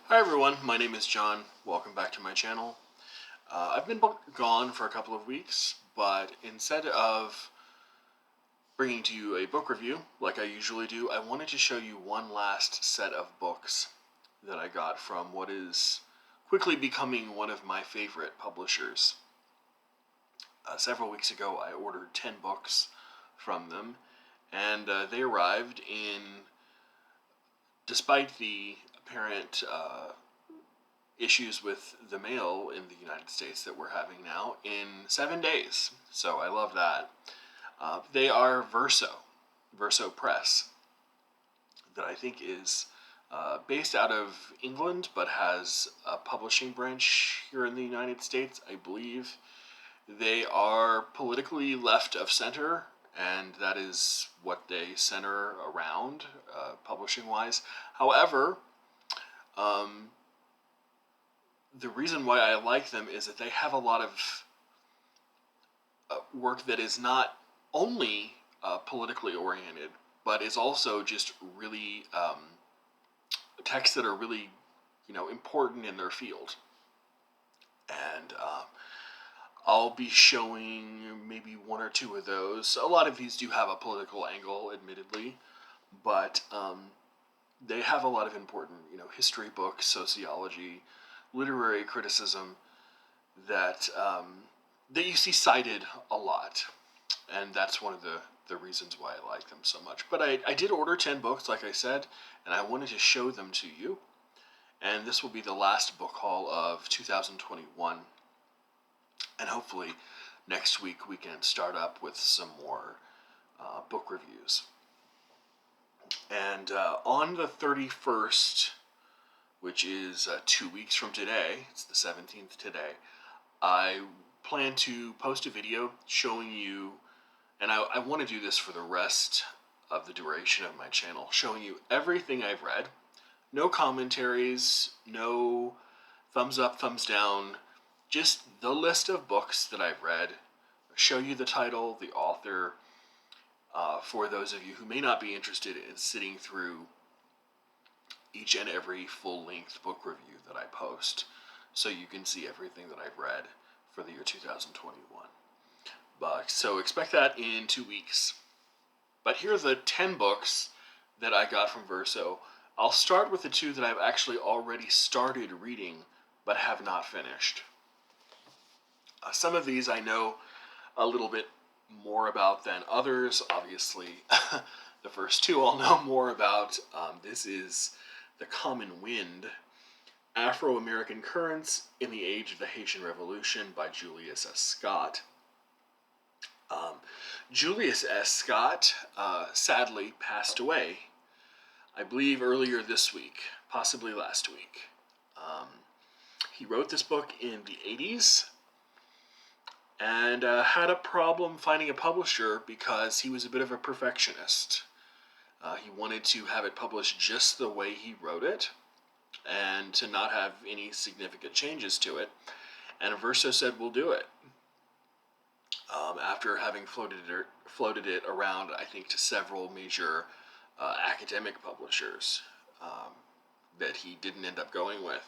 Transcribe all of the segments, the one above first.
Hi everyone, my name is John. Welcome back to my channel. I've been gone for a couple of weeks, but instead of bringing to you a book review like I usually do, I wanted to show you one last set of books that I got from what is quickly becoming one of my favorite publishers. Several weeks ago I ordered 10 books from them, and they arrived despite the apparent issues with the mail in the United States that we're having now, in 7 days. So I love that. They are Verso Press, that I think is based out of England, but has a publishing branch here in the United States, I believe. They are politically left of center, and that is what they center around, publishing-wise. However, the reason why I like them is that they have a lot of work that is not only politically oriented, but is also just really texts that are really, important in their field. And I'll be showing maybe one or two of those. A lot of these do have a political angle, admittedly, but they have a lot of important, history books, sociology, literary criticism that that you see cited a lot, and that's one of the reasons why I like them so much. But I did order 10 books, like I said, and I wanted to show them to you. And this will be the last book haul of 2021. And hopefully next week we can start up with some more book reviews. And on the 31st, which is 2 weeks from today, it's the 17th today, I plan to post a video showing you, and I want to do this for the rest of the duration of my channel, showing you everything I've read. No commentaries, no thumbs up, thumbs down, just the list of books that I've read. Show you the title, the author, for those of you who may not be interested in sitting through each and every full-length book review that I post, so you can see everything that I've read for the year 2021. So expect that in 2 weeks. But here are the 10 books that I got from Verso. I'll start with the two that I've actually already started reading, but have not finished. Some of these I know a little bit more about than others. Obviously, the first two I'll know more about. This is The Common Wind, Afro-American Currents in the Age of the Haitian Revolution by Julius S. Scott. Julius S. Scott sadly passed away, I believe earlier this week, possibly last week. He wrote this book in the 80s and had a problem finding a publisher because he was a bit of a perfectionist. He wanted to have it published just the way he wrote it and to not have any significant changes to it. And Verso said, we'll do it. After having floated it around, I think, to several major academic publishers that he didn't end up going with.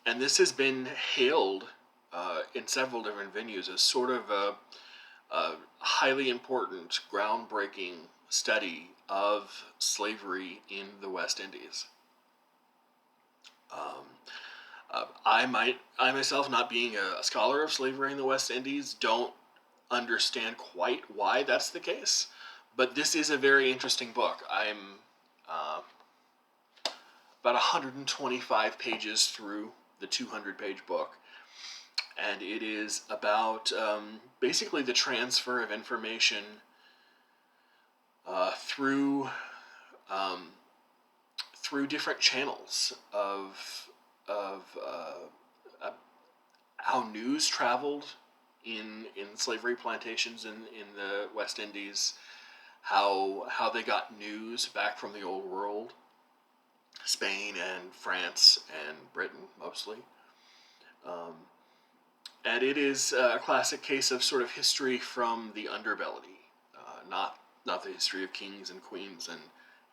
And this has been hailed in several different venues as sort of a highly important, groundbreaking study of slavery in the West Indies. I myself, not being a scholar of slavery in the West Indies, don't understand quite why that's the case, but this is a very interesting book. I'm about 125 pages through the 200-page book, and it is about basically the transfer of information through different channels of how news traveled in slavery plantations in the West Indies, how they got news back from the Old World, Spain and France and Britain mostly. And it is a classic case of sort of history from the underbelly, not the history of kings and queens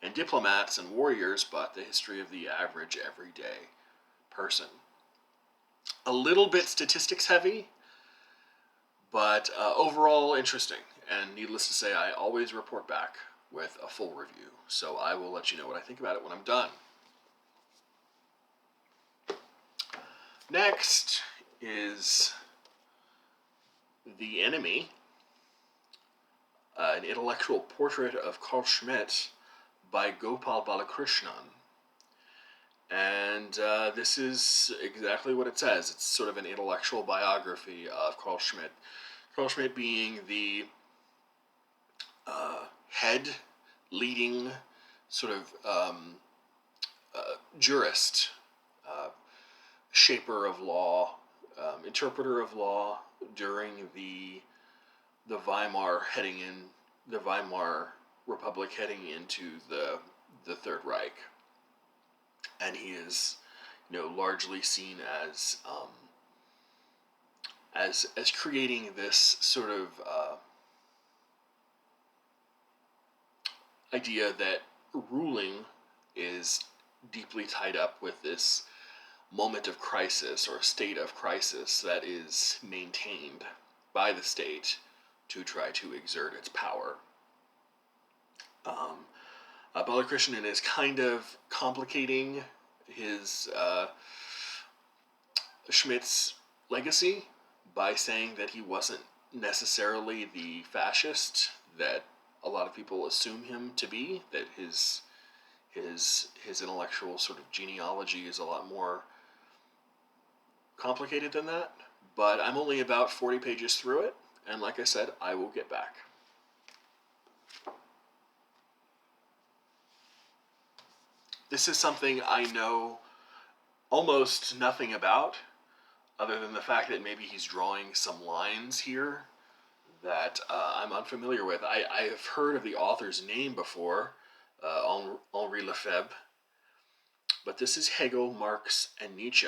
and diplomats and warriors, but the history of the average, everyday person. A little bit statistics heavy, but overall interesting. And needless to say, I always report back with a full review. So I will let you know what I think about it when I'm done. Next is The Enemy, an intellectual portrait of Carl Schmitt by Gopal Balakrishnan. And this is exactly what it says. It's sort of an intellectual biography of Carl Schmitt. Carl Schmitt being the head leading sort of jurist, shaper of law, interpreter of law during the Weimar Republic heading into the Third Reich, and he is, largely seen as creating this sort of idea that ruling is deeply tied up with this moment of crisis or state of crisis that is maintained by the state to try to exert its power. Balakrishnan is kind of complicating his Schmitt's legacy by saying that he wasn't necessarily the fascist that a lot of people assume him to be, that his intellectual sort of genealogy is a lot more complicated than that. But I'm only about 40 pages through it, and like I said, I will get back. This is something I know almost nothing about, other than the fact that maybe he's drawing some lines here that I'm unfamiliar with. I have heard of the author's name before, Henri Lefebvre, but this is Hegel, Marx, and Nietzsche,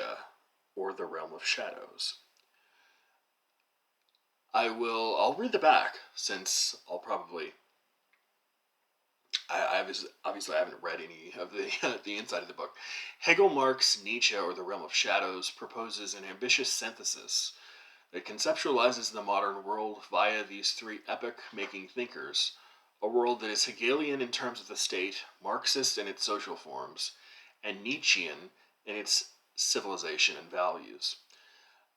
or The Realm of Shadows. I'll read the back, since I'll probably... obviously I haven't read any of the inside of the book. Hegel, Marx, Nietzsche, or The Realm of Shadows proposes an ambitious synthesis that conceptualizes the modern world via these three epoch-making thinkers, a world that is Hegelian in terms of the state, Marxist in its social forms, and Nietzschean in its civilization and values.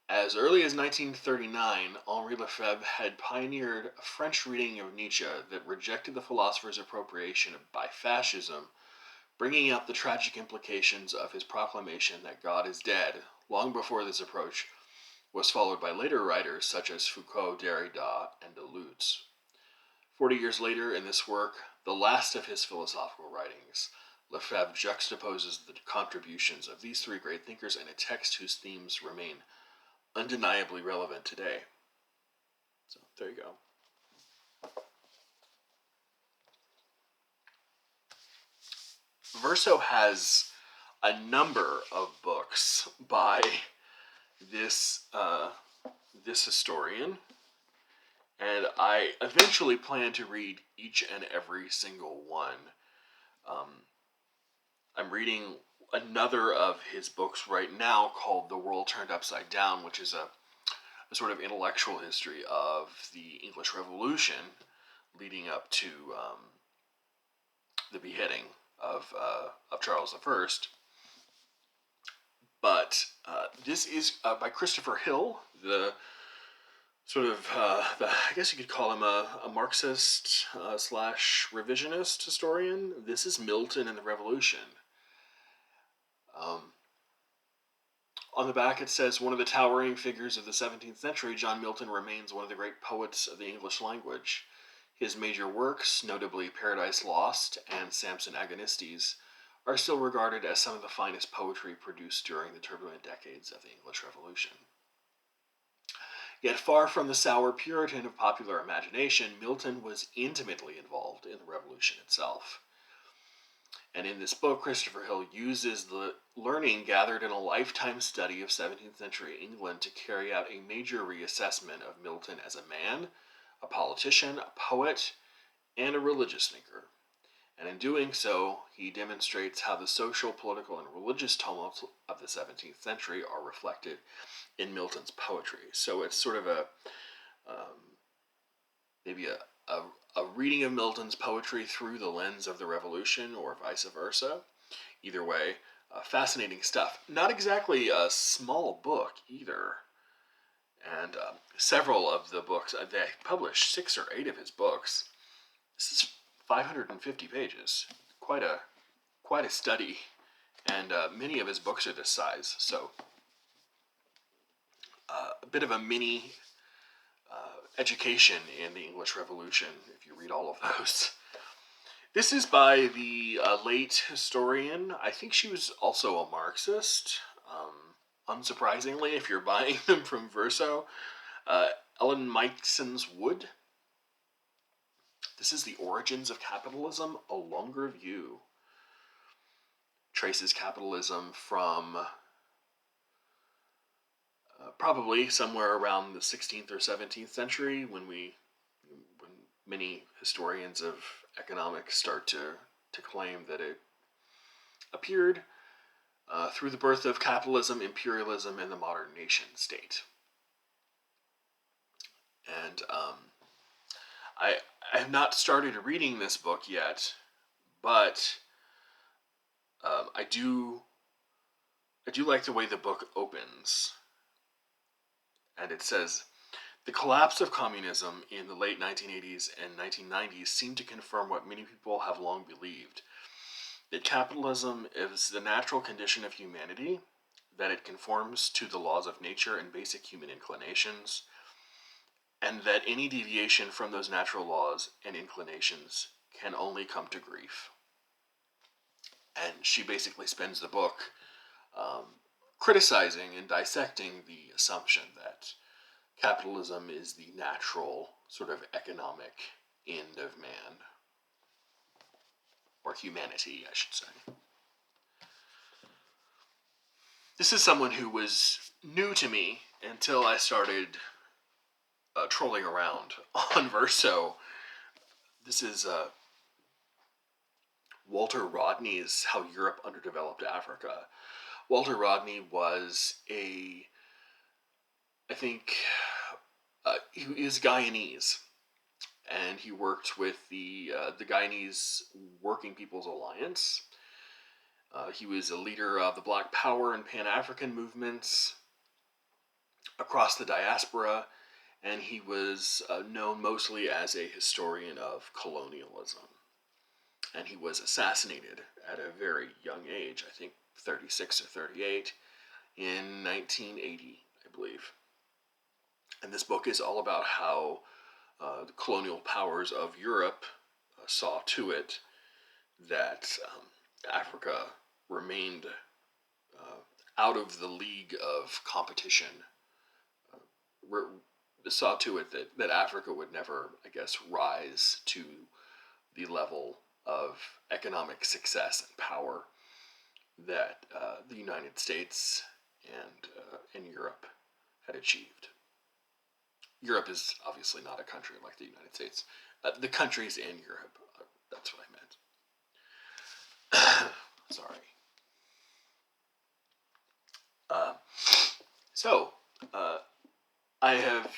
As early as 1939, Henri Lefebvre had pioneered a French reading of Nietzsche that rejected the philosopher's appropriation by fascism, bringing out the tragic implications of his proclamation that God is dead, long before this approach was followed by later writers such as Foucault, Derrida, and Deleuze. 40 years later, in this work, the last of his philosophical writings, Lefebvre juxtaposes the contributions of these three great thinkers in a text whose themes remain undeniably relevant today. So, there you go. Verso has a number of books by this historian, and I eventually plan to read each and every single one. I'm reading another of his books right now called The World Turned Upside Down, which is a sort of intellectual history of the English Revolution leading up to the beheading of Charles I. But this is by Christopher Hill, the sort of, I guess you could call him a Marxist slash revisionist historian. This is Milton and the Revolution. On the back it says, one of the towering figures of the 17th century, John Milton remains one of the great poets of the English language. His major works, notably Paradise Lost and Samson Agonistes, are still regarded as some of the finest poetry produced during the turbulent decades of the English Revolution. Yet far from the sour Puritan of popular imagination, Milton was intimately involved in the Revolution itself. And in this book, Christopher Hill uses the learning gathered in a lifetime study of 17th century England to carry out a major reassessment of Milton as a man, a politician, a poet, and a religious thinker. And in doing so, he demonstrates how the social, political, and religious tumults of the 17th century are reflected in Milton's poetry. So it's sort of maybe a reading of Milton's poetry through the lens of the Revolution, or vice versa. Either way, fascinating stuff. Not exactly a small book either. And several of the books, they published 6 or 8 of his books. This is 550 pages. Quite a study. And many of his books are this size. So a bit of a mini education in the English Revolution, if you read all of those. This is by the late historian. I think she was also a Marxist, unsurprisingly, if you're buying them from Verso. Ellen Meiksons Wood. This is The Origins of Capitalism, A Longer View. Traces capitalism from probably somewhere around the 16th or 17th century, when many historians of economics start to claim that it appeared through the birth of capitalism, imperialism, and the modern nation state. And I have not started reading this book yet, but I do like the way the book opens. And it says, the collapse of communism in the late 1980s and 1990s seemed to confirm what many people have long believed, that capitalism is the natural condition of humanity, that it conforms to the laws of nature and basic human inclinations, and that any deviation from those natural laws and inclinations can only come to grief. And she basically spends the book criticizing and dissecting the assumption that capitalism is the natural sort of economic end of man, or humanity, I should say. This is someone who was new to me until I started trolling around on Verso. This is Walter Rodney's How Europe Underdeveloped Africa. Walter Rodney was he is Guyanese, and he worked with the Guyanese Working People's Alliance. He was a leader of the Black Power and Pan-African movements across the diaspora, and he was known mostly as a historian of colonialism. And he was assassinated at a very young age, I think 36 or 38, in 1980, I believe. And this book is all about how the colonial powers of Europe saw to it that Africa remained out of the league of competition. Saw to it that Africa would never, I guess, rise to the level of economic success and power that the United States and Europe had achieved. Europe is obviously not a country like the United States. The countries in Europe, that's what I meant. Sorry. I have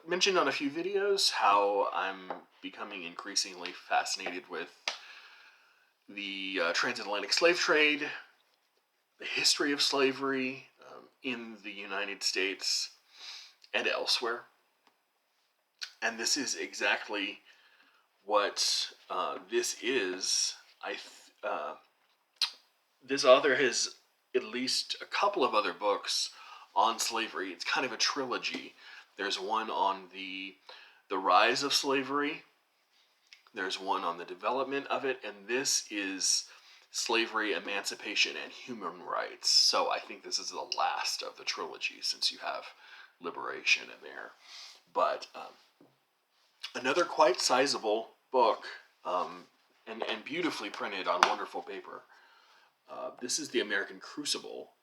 mentioned on a few videos how I'm becoming increasingly fascinated with the transatlantic slave trade, the history of slavery in the United States and elsewhere. And this is exactly what this is. This author has at least a couple of other books on slavery. It's kind of a trilogy. There's one on the rise of slavery. There's one on the development of it, and this is slavery, emancipation, and human rights. So I think this is the last of the trilogy, since you have liberation in there. But another quite sizable book, and beautifully printed on wonderful paper. This is The American Crucible,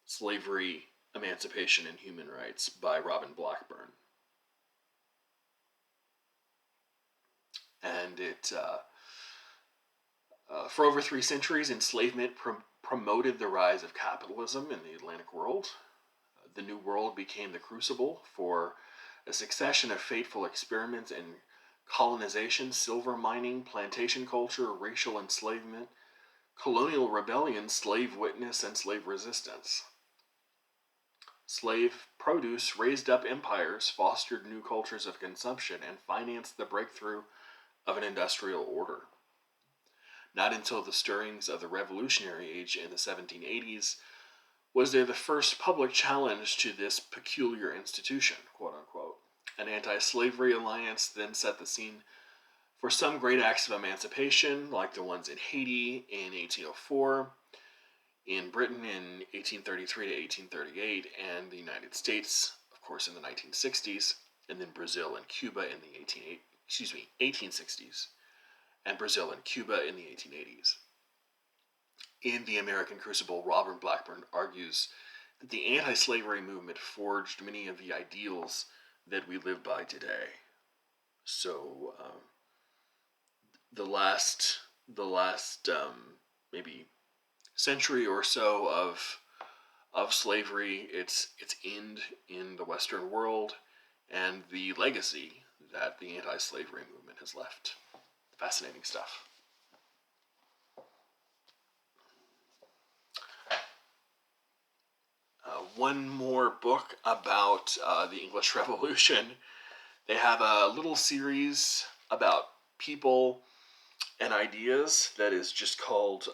Slavery, Emancipation, and Human Rights by Robin Blackburn. And it For over 3 centuries, enslavement promoted the rise of capitalism in the Atlantic world. The New World became the crucible for a succession of fateful experiments in colonization, silver mining, plantation culture, racial enslavement, colonial rebellion, slave witness, and slave resistance. Slave produce raised up empires, fostered new cultures of consumption, and financed the breakthrough of an industrial order. Not until the stirrings of the Revolutionary Age in the 1780s was there the first public challenge to this peculiar institution, quote unquote. An anti-slavery alliance then set the scene for some great acts of emancipation, like the ones in Haiti in 1804, in Britain in 1833 to 1838, and the United States, of course, in the 1960s, and then Brazil and Cuba in the 1860s, and Brazil and Cuba in the 1880s. In The American Crucible, Robert Blackburn argues that the anti-slavery movement forged many of the ideals that we live by today. So, the last maybe century or so of slavery, its end in the Western world, and the legacy that the anti-slavery movement has left. Fascinating stuff. One more book about the English Revolution. They have a little series about people and ideas that is just called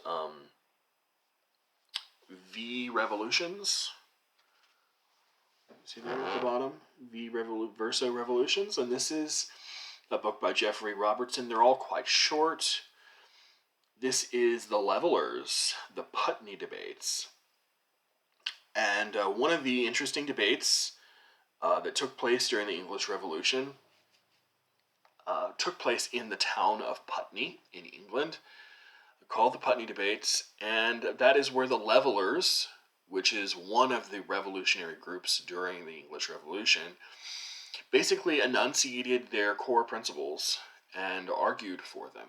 V Revolutions. See there at the bottom? Verso Revolutions. And this is a book by Jeffrey Robertson. They're all quite short. This is The Levelers, the Putney Debates. And one of the interesting debates that took place during the English Revolution took place in the town of Putney in England, called the Putney Debates, and that is where the Levelers, which is one of the revolutionary groups during the English Revolution, basically enunciated their core principles and argued for them.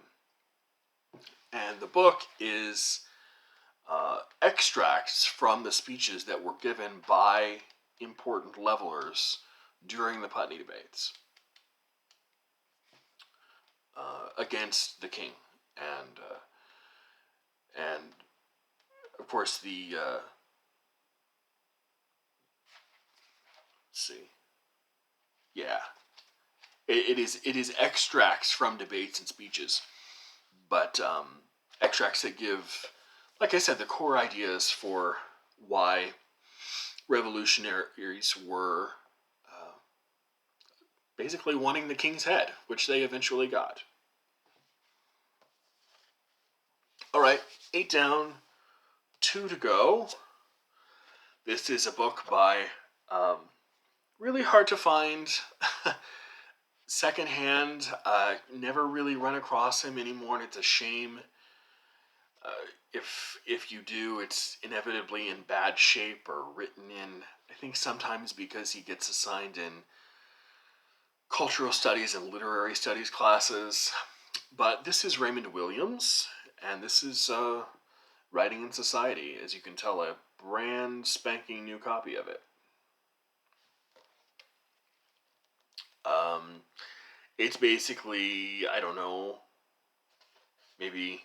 And the book is extracts from the speeches that were given by important levelers during the Putney Debates against the king, and of course the let's see, yeah, it is extracts from debates and speeches, but extracts that give, like I said, the core ideas for why revolutionaries were basically wanting the king's head, which they eventually got. All right, 8 down, 2 to go. This is a book by, really hard to find, secondhand. Never really run across him anymore, and it's a shame. If you do, it's inevitably in bad shape or written in, I think sometimes because he gets assigned in cultural studies and literary studies classes. But this is Raymond Williams, and this is Writing in Society. As you can tell, a brand spanking new copy of it. It's basically, I don't know, maybe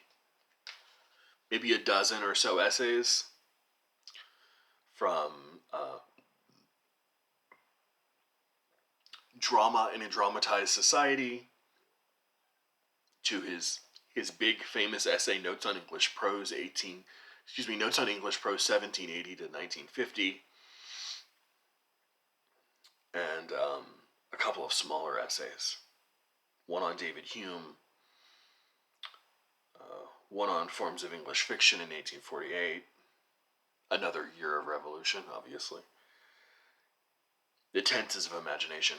a dozen or so essays from drama in a dramatized society to his big famous essay, Notes on English Prose 1780 to 1950, and a couple of smaller essays. One on David Hume, one on forms of English fiction in 1848, another year of revolution, obviously. The Tenses of Imagination.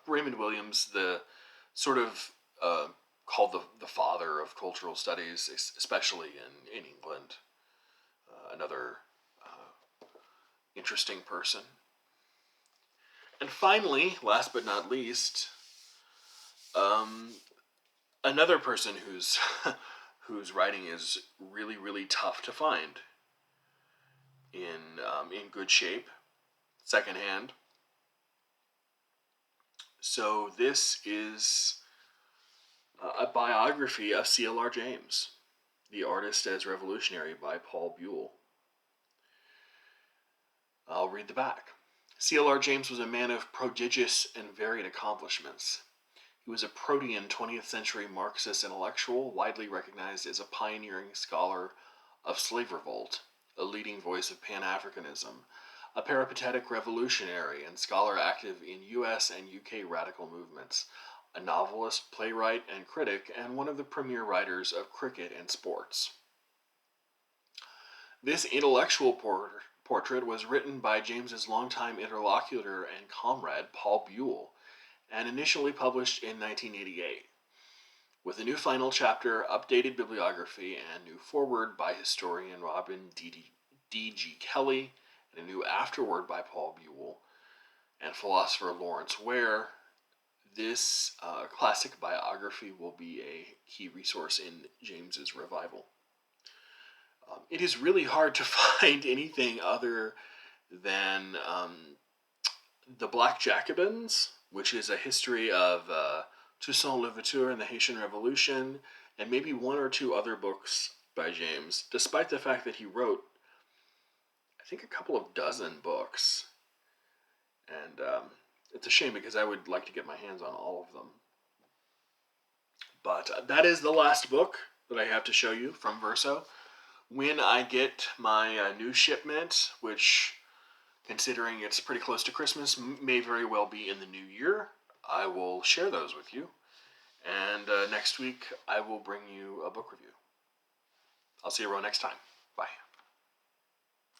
Raymond Williams, the sort of called the father of cultural studies, especially in England. Another interesting person. And finally, last but not least, Another person whose whose writing is really, really tough to find in good shape, secondhand. So this is a biography of C.L.R. James, The Artist as Revolutionary by Paul Buell. I'll read the back. C.L.R. James was a man of prodigious and varied accomplishments. He was a protean 20th century Marxist intellectual, widely recognized as a pioneering scholar of slave revolt, a leading voice of Pan-Africanism, a peripatetic revolutionary and scholar active in U.S. and U.K. radical movements, a novelist, playwright, and critic, and one of the premier writers of cricket and sports. This intellectual portrait was written by James's longtime interlocutor and comrade, Paul Buell, and initially published in 1988. With a new final chapter, updated bibliography, and new foreword by historian Robin D.G. Kelly, and a new afterword by Paul Buell, and philosopher Lawrence Ware, this classic biography will be a key resource in James's revival. It is really hard to find anything other than The Black Jacobins, which is a history of Toussaint Louverture and the Haitian Revolution, and maybe one or two other books by James, despite the fact that he wrote, I think, a couple of dozen books. And it's a shame because I would like to get my hands on all of them. But that is the last book that I have to show you from Verso. When I get my new shipment, which, considering it's pretty close to Christmas, may very well be in the new year, I will share those with you. And next week, I will bring you a book review. I'll see you around next time. Bye.